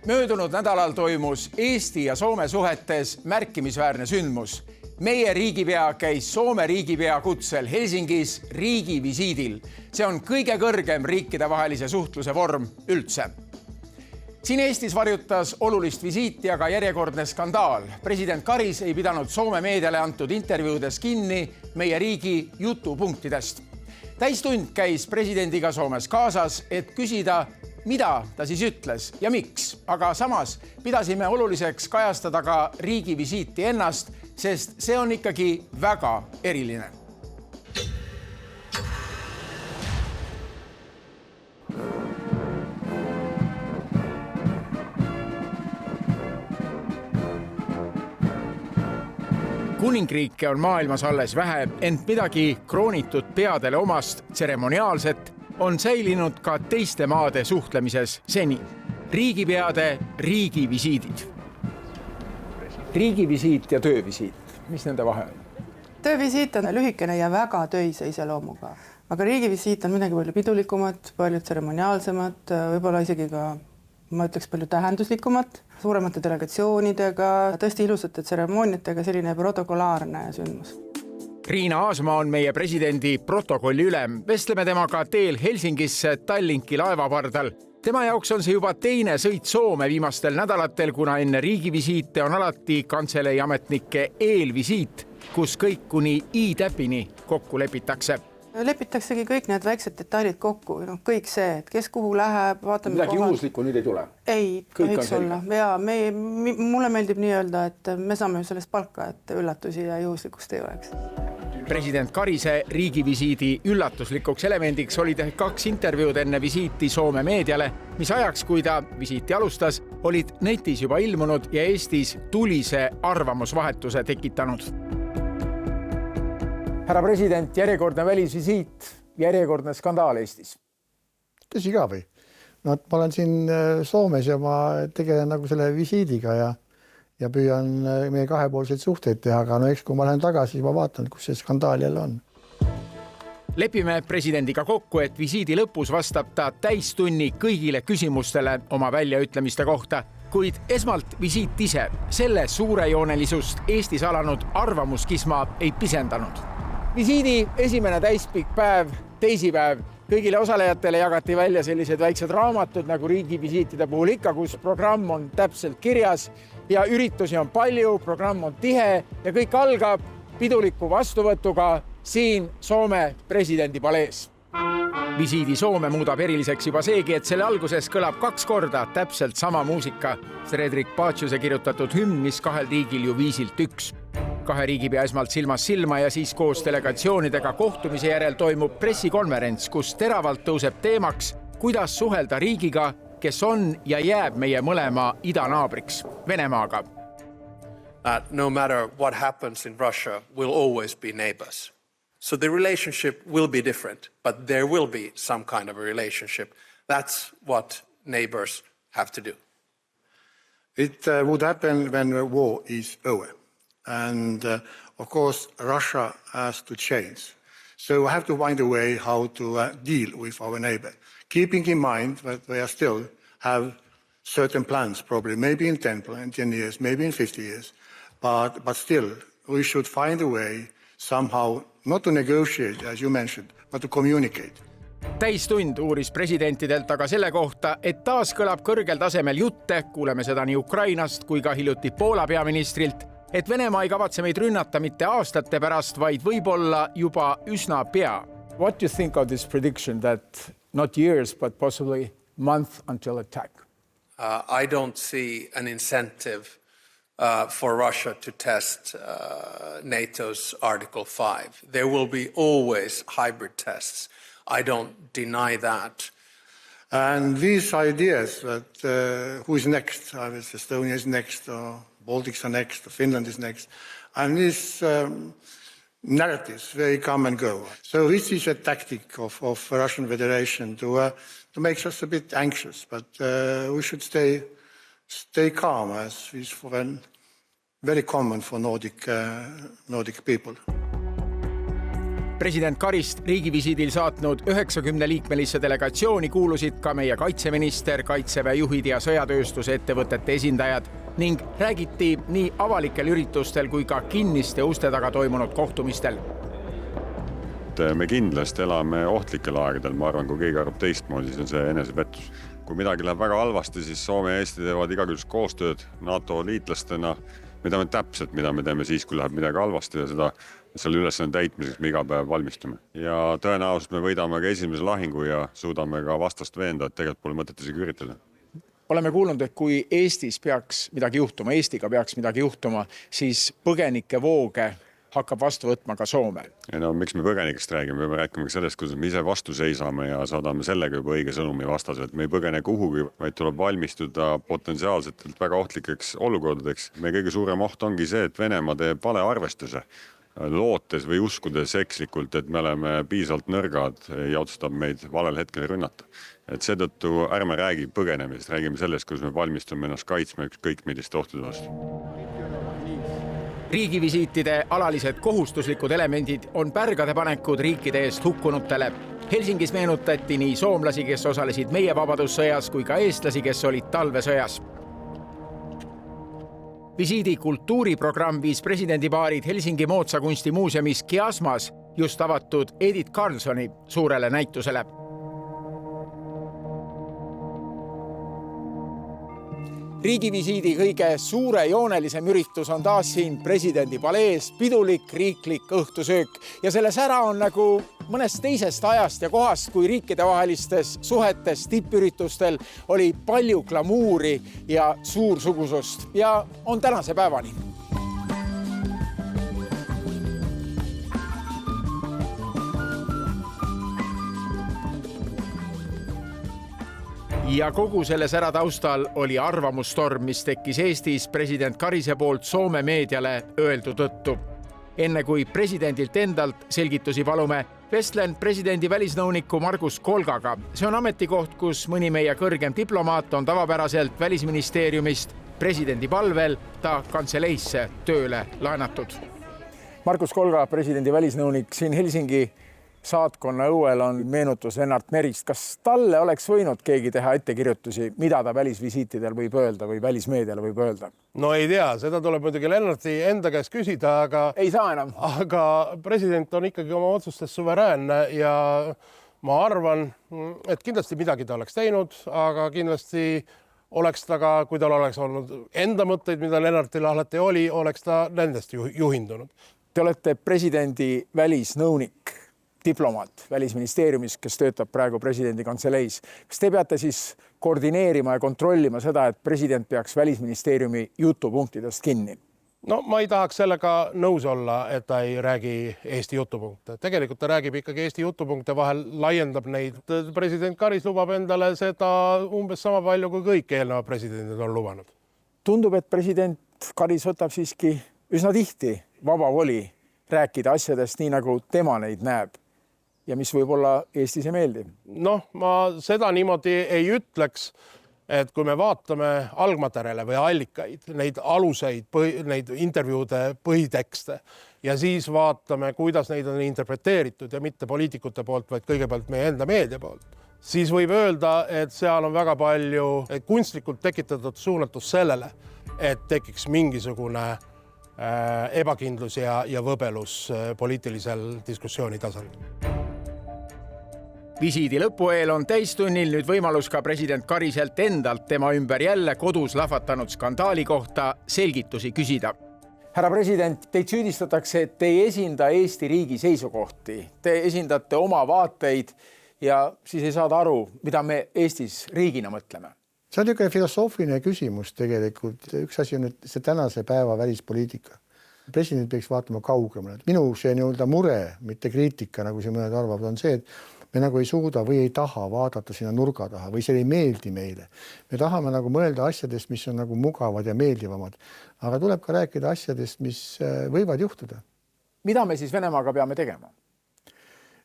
Möödunud nädalal toimus Eesti ja Soome suhetes märkimisväärne sündmus. Meie riigipea käis Soome riigipea kutsel Helsingis riigivisiidil. See on kõige kõrgem riikidevahelise suhtluse vorm üldse. Siin Eestis varjutas olulist visiiti, aga järjekordne skandaal. President Karis ei pidanud Soome meediale antud intervjuudes kinni meie riigi jutupunktidest. Täistund käis presidendiga Soomes kaasas, et küsida, mida ta siis ütles ja miks. Aga samas pidasime oluliseks kajastada ka riigivisiiti ennast, sest see on ikkagi väga eriline. Kuningriike on maailmas alles vähe, ent midagi kroonitud peadele omast tseremoniaalset on säilinud ka teiste maade suhtlemises seni. Riigipeade riigivisiidid. Riigivisiit ja töövisiit. Mis nende vahe on? Töövisiit on lühikene ja väga töise iseloomuga. Aga riigivisiit on midagi palju pidulikumat, palju tseremoniaalsemat, võib-olla isegi ka, ma ütleks, palju tähenduslikumat, suuremate delegatsioonidega, tõesti ilusate tseremooniatega, selline protokolaarne sündmus. Riina Aasma on meie presidendi protokolli ülem. Vestleme temaga teel Helsingisse Tallinki laevapardal. Tema jaoks on see juba teine sõit Soome viimastel nädalatel, kuna enne riigivisiite on alati kantselei ametnike eelvisiit, kus kõik kuni i-täpini kokku lepitakse. Lepitaksegi kõik need väiksed detailid kokku, kõik see, et kes kuhu läheb, vaatame midagi juhuslikku nüüd ei tule? Ei, võiks olla. Ja mulle meeldib nii öelda, et me saame ju sellest palka, et üllatusi ja juhuslikust ei oleks. President Karise riigivisiidi üllatuslikuks elemendiks olid 2 intervjuud enne visiiti Soome meediale, mis ajaks, kui ta visiiti alustas, olid netis juba ilmunud ja Eestis tulise arvamusvahetuse tekitanud. Härra president, järjekordne välisvisiit, järjekordne skandaal Eestis. Tõsi ka või? Ma olen siin Soomes ja ma tegelen nagu selle visiidiga ja püüan meie kahepoolseid suhteid teha, aga eks kui ma lähen tagasi, siis ma vaatan, kus see skandaal jälle on. Lepime presidendiga kokku, et visiidi lõpus vastab ta täistunni kõigile küsimustele oma väljaütlemiste kohta, kuid esmalt visiit ise. Selle suurejoonelisust Eestis alanud arvamuskisma ei pisendanud. Visiidi esimene täispikk päev, teisipäev. Kõigile osalejatele jagati välja sellised väiksed raamatud nagu riigivisiitide puhul ikka, kus programm on täpselt kirjas ja üritusi on palju, programm on tihe ja kõik algab piduliku vastuvõtuga siin Soome presidendi palees. Visiidi Soome muudab eriliseks juba seegi, et selle alguses kõlab 2 korda täpselt sama muusika. Fredrik Paciuse kirjutatud hümn, mis 2 riigil ju viisilt 1. 2 riigipea esmalt silmas silma ja siis koos delegatsioonidega kohtumise järel toimub pressikonverents, kus teravalt tõuseb teemaks, kuidas suhelda riigiga, kes on ja jääb meie mõlema idanaabriks, Venemaaga. No matter what happens in Russia, we'll always be neighbors. So the relationship will be different, but there will be some kind of a relationship. That's what neighbors have to do. It would happen when the war is over. And of course, Russia has to change. So we have to find a way how to deal with our neighbor, keeping in mind that we still have certain plans, probably maybe in 10 years, maybe in 50 years. But still, we should find a way somehow not to negotiate, as you mentioned, but to communicate. Täistund uuris presidentidelt aga selle kohta, et taas kõlab kõrgel tasemel jutte, kuuleme seda nii Ukrainast kui ka hiljuti Poola peaministrilt, et Venemaa ei kavatse meid rünnata mitte aastate pärast, vaid võib-olla juba üsna pea. What do you think of this prediction that not years, but possibly month until attack? I don't see an incentive for Russia to test NATO's Article 5. There will be always hybrid tests. I don't deny that. And these ideas that who is next, Estonia is next, or Baltics are next, or Finland is next, and these narratives, they come and go. So this is a tactic of Russian Federation to make us a bit anxious, but we should stay calm, as is very common for Nordic people. President Karist riigivisiidil saatnud 90-liikmelisse delegatsiooni kuulusid ka meie kaitseminister, kaitseväe juhid ja sõjatööstuse ettevõtete esindajad ning räägiti nii avalikel üritustel kui ka kinniste uste taga toimunud kohtumistel. Me kindlasti elame ohtlikel aegadel, ma arvan, kui keegi arvab teistmoodi, siis on see enesepettus. Kui midagi läheb väga halvasti, siis Soome ja Eesti teevad igakülgset koostööd NATO liitlastena. Me teame täpselt, mida me teeme siis, kui läheb midagi halvasti ja selle ülesande täitmiseks me iga päev valmistume. Ja tõenäoliselt me võidame ka esimese lahingu ja suudame ka vastast veenda, et tegelikult pole mõtet isegi üritada. Oleme kuulnud, et kui Eestis peaks midagi juhtuma, Eestiga peaks midagi juhtuma, siis põgenike vooge hakkab vastu võtma ka Soome. Ja no, miks me põgenikest räägime? Me peame rääkima ka sellest, kuidas me ise vastu seisame ja saadame sellega juba õige sõnumi vastaselt. Me ei põgene kuhugi, vaid tuleb valmistuda potentsiaalsetelt väga ohtlikeks olukordadeks. Meie kõige suurem oht ongi see, et Venemaa teeb vale arvestuse, lootes või uskudes ekslikult, et me oleme piisavalt nõrgad ja otsustab meid valel hetkel rünnata. Et seetõttu ärme räägi põgenemisest, räägime sellest, kuidas me valmistume ennast kaitsma ükskõik milliste ohtude vastu. Riigivisiitide alalised kohustuslikud elemendid on pärgade panekud riikide eest hukkunutele. Helsingis meenutati nii soomlasi, kes osalesid meie vabadussõjas, kui ka eestlasi, kes olid talvesõjas. Visiidi kultuuriprogramm viis presidendipaarid Helsingi moodsa kunstimuuseumis Kiasmas just avatud Edith Carlsoni suurele näitusele. Riigivisiidi kõige suurejoonelisem üritus on taas siin presidendi palees, pidulik riiklik õhtusöök ja selle sära on nagu mõnest teisest ajast ja kohast, kui riikidevahelistes suhetes tippüritustel oli palju glamuuri ja suursugusust ja on tänase päevani. Ja kogu selle sära taustal oli arvamusstorm, mis tekkis Eestis president Karise poolt Soome meediale öeldu tõttu. Enne kui presidendilt endalt selgitusi palume, vestlen presidendi välisnõuniku Margus Kolgaga. See on ametikoht, kus mõni meie kõrgem diplomaat on tavapäraselt Välisministeeriumist presidendi palvel ta kantseleisse tööle laenatud. Margus Kolga, presidendi välisnõunik siin Helsingi saatkonna õuel on meenutus Lennart Merist. Kas talle oleks võinud keegi teha ettekirjutusi, mida ta välisvisiitidel võib öelda või välismeediale võib öelda? No ei tea, seda tuleb muidugi Lennarti enda käest küsida, aga ei saa enam. Aga president on ikkagi oma otsustes suveräänne ja ma arvan, et kindlasti midagi ta oleks teinud, aga kindlasti oleks ta ka, kui tal oleks olnud enda mõtteid, mida Lennartil alati oli, oleks ta nendest juhindunud. Te olete presidendi välisnõunik, diplomaat Välisministeeriumis, kes töötab praegu presidendi kantseleis. Kas te peate siis koordineerima ja kontrollima seda, et president peaks Välisministeeriumi jutupunktidest kinni? No ma ei tahaks sellega nõus olla, et ta ei räägi Eesti jutupunkte. Tegelikult ta räägib ikkagi Eesti jutupunkte, vahel laiendab neid. President Karis lubab endale seda umbes sama palju, kui kõik eelnevad presidendid on lubanud. Tundub, et president Karis võtab siiski üsna tihti vaba voli rääkida asjadest nii, nagu tema neid näeb. Ja mis võib-olla Eestis ei meeldi? Noh, ma seda niimoodi ei ütleks, et kui me vaatame algmaterjale või allikaid, neid aluseid, neid intervjuude põhitekste ja siis vaatame, kuidas neid on interpreteeritud ja mitte poliitikute poolt, vaid kõigepealt meie enda meedia poolt, siis võib öelda, et seal on väga palju kunstlikult tekitatud suunatus sellele, et tekiks mingisugune ebakindlus ja võbelus poliitilisel diskussiooni tasandil. Visiidi lõpueel on täistunnil nüüd võimalus ka president Kariselt endalt tema ümber jälle kodus lahvatanud skandaali kohta selgitusi küsida. Härra president, teid süüdistatakse, et te ei esinda Eesti riigi seisukohti. Te esindate oma vaateid ja siis ei saada aru, mida me Eestis riigina mõtleme. See on niisugune filosoofiline küsimus tegelikult. Üks asi on nüüd see tänase päeva välispoliitika. President peaks vaatama kaugemale. Minu see nii-öelda mure, mitte kriitika, nagu see mõned arvavad, on see, et me nagu ei suuda või ei taha vaadata sinna nurga taha või see ei meeldi meile. Me tahame nagu mõelda asjadest, mis on nagu mugavad ja meeldivamad. Aga tuleb ka rääkida asjadest, mis võivad juhtuda. Mida me siis Venemaaga peame tegema?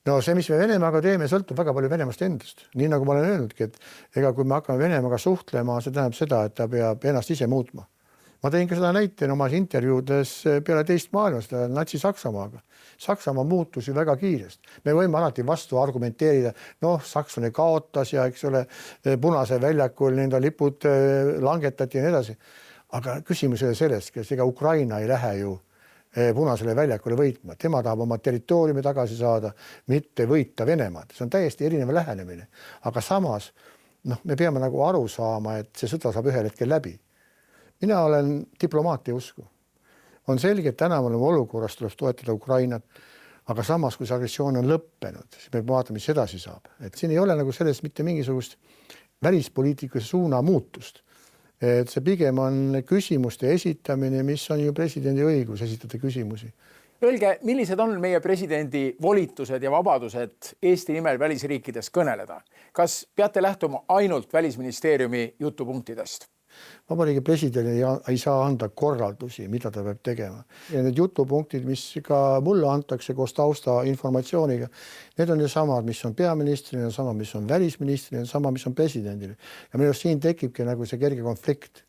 No see, mis me Venemaaga teeme, sõltub väga palju Venemaast endast. Nii nagu ma olen öelnudki, et ega kui me hakkame Venemaaga suhtlema, see tähendab seda, et ta peab ennast ise muutma. Ma tõin ka seda näite omas intervjuudes peale teist maailmast Natsi-Saksamaaga. Saksamaa muutus ju väga kiiresti. Me võime alati vastu argumenteerida, sakslane kaotas ja eks ole, Punase väljakul nende lipud langetati ja nii edasi. Aga küsimus oli sellest, kes ega Ukraina ei lähe ju Punasele väljakule võitma. Tema tahab oma territooriumi tagasi saada, mitte võita Venemaad. See on täiesti erinev lähenemine. Aga samas me peame nagu aru saama, et see sõda saab ühel hetkel läbi. Mina olen diplomaatia usku. On selge, et täna oleme olukorras, tuleb toetada Ukrainat, aga samas, kui see agressioon on lõppenud, siis me vaatame, mis edasi saab. Et siin ei ole nagu sellest mitte mingisugust välispoliitikuse suuna muutust. Et see pigem on küsimuste esitamine, mis on ju presidendi õigus esitada küsimusi. Öelge, millised on meie presidendi volitused ja vabadused Eesti nimel välisriikides kõneleda? Kas peate lähtuma ainult Välisministeeriumi jutupunktidest? Vabariigi presidendil ei saa anda korraldusi, mida ta peab tegema. Ja need jutupunktid, mis ka mulle antakse koos tausta informatsiooniga, need on ju samad, mis on peaministril, on samad, mis on välisministril, on sama, mis on presidendil. Ja minu siin tekibki nagu see kerge konflikt.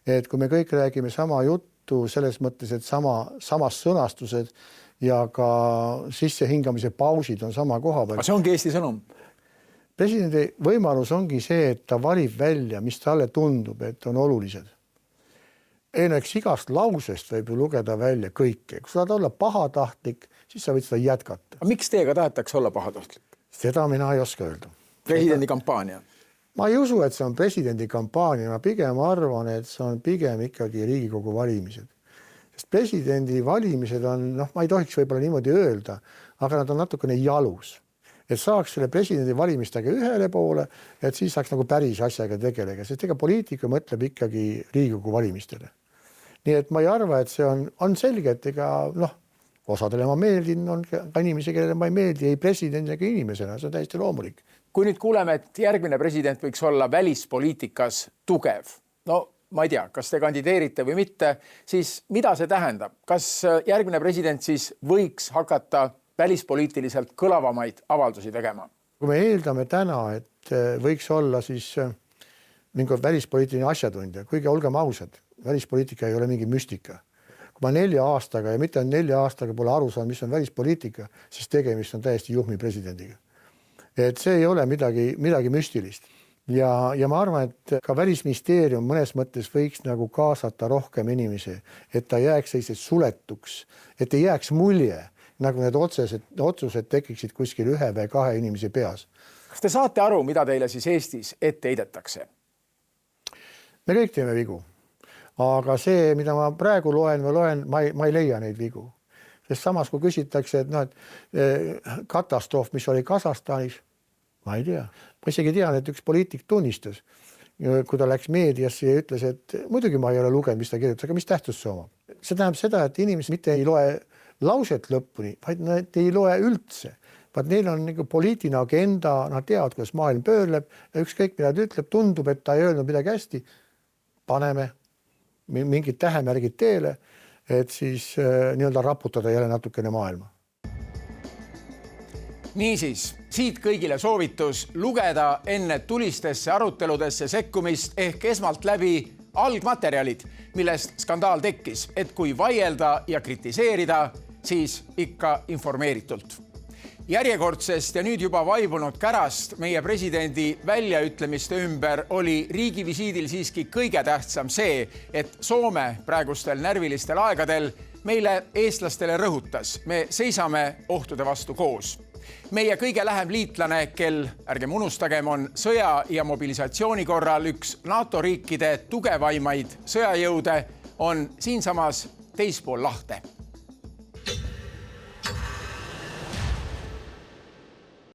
Et kui me kõik räägime sama juttu selles mõttes, et samas sõnastused ja ka sissehingamise pausid on sama koha peal. Aga see ongi Eesti sõnum. Presidendi võimalus ongi see, et ta valib välja, mis talle tundub, et on olulised. Eks igast lausest võib ju lugeda välja kõike. Kui sa tahad olla pahatahtlik, siis sa võid seda jätkata. Aga miks teiega tahetakse olla pahatahtlik? Seda mina ei oska öelda. Presidendi kampaania? Ma ei usu, et see on presidendi kampaania. Ma pigem arvan, et see on pigem ikkagi Riigikogu valimised. Sest presidendi valimised on, ma ei tohiks võib-olla niimoodi öelda, aga nad on natukene jalus. Et saaks selle presidendi valimistega ühele poole, et siis saaks nagu päris asjaga tegelega, sest ega poliitika mõtleb ikkagi Riigikogu valimistele. Nii et ma ei arva, et see on selge, et ega osadele ma meeldin, on ka inimesi, kellele ma ei meeldi, ei presidendi ega inimesena, see on täiesti loomulik. Kui nüüd kuuleme, et järgmine president võiks olla välispoliitikas tugev, ma ei tea, kas te kandideerite või mitte, siis mida see tähendab? Kas järgmine president siis võiks hakata välispoliitiliselt kõlavamaid avaldusi tegema? Kui me eeldame täna, et võiks olla siis mingi välispoliitiline asjatundja, kuigi olgem ausad, välispoliitika ei ole mingi müstika. Kui ma 4 aastaga ja mitte 4 aastaga pole aru saanud, mis on välispoliitika, siis tegemist on täiesti juhmi presidendiga. Et see ei ole midagi müstilist. Ja ma arvan, et ka Välisministeerium mõnes mõttes võiks nagu kaasata rohkem inimesi, et ta jääks sellised suletuks, et ei jääks mulje, nagu need otsused tekiksid kuskil 1 või 2 inimese peas. Kas te saate aru, mida teile siis Eestis ette heidetakse? Me kõik teeme vigu. Aga see, mida ma praegu loen, ma ei leia neid vigu. Sest samas, kui küsitakse, et katastroof, mis oli Kasahstanis, ma ei tea. Ma isegi tean, et üks poliitik tunnistas, kui ta läks meediasse ja ütles, et muidugi ma ei ole lugenud, mis ta kirjutas, aga mis tähtsust see omab. See tähendab seda, et inimesed mitte ei loe lauset lõpuni, vaid nad ei loe üldse. Vaid neil on nagu poliitiline agenda, nad teavad, kuidas maailm pöörleb ja ükskõik, mida ta ütleb, tundub, et ta ei öelnud midagi hästi. Paneme mingid tähemärgid teele, et siis nii-öelda raputada jälle natukene maailma. Niisiis, siit kõigile soovitus lugeda enne tulistesse aruteludesse sekkumist ehk esmalt läbi algmaterjalid, millest skandaal tekkis, et kui vaielda ja kritiseerida, siis ikka informeeritult. Järjekordsest ja nüüd juba vaibunud kärast meie presidendi väljaütlemiste ümber oli riigivisiidil siiski kõige tähtsam see, et Soome praegustel närvilistel aegadel meile eestlastele rõhutas. Me seisame ohtude vastu koos. Meie kõige lähem liitlane, kel, ärgem unustagem, on sõja ja mobilisatsiooni korral üks NATO riikide tugevaimaid sõjajõude, on siinsamas teispool lahte.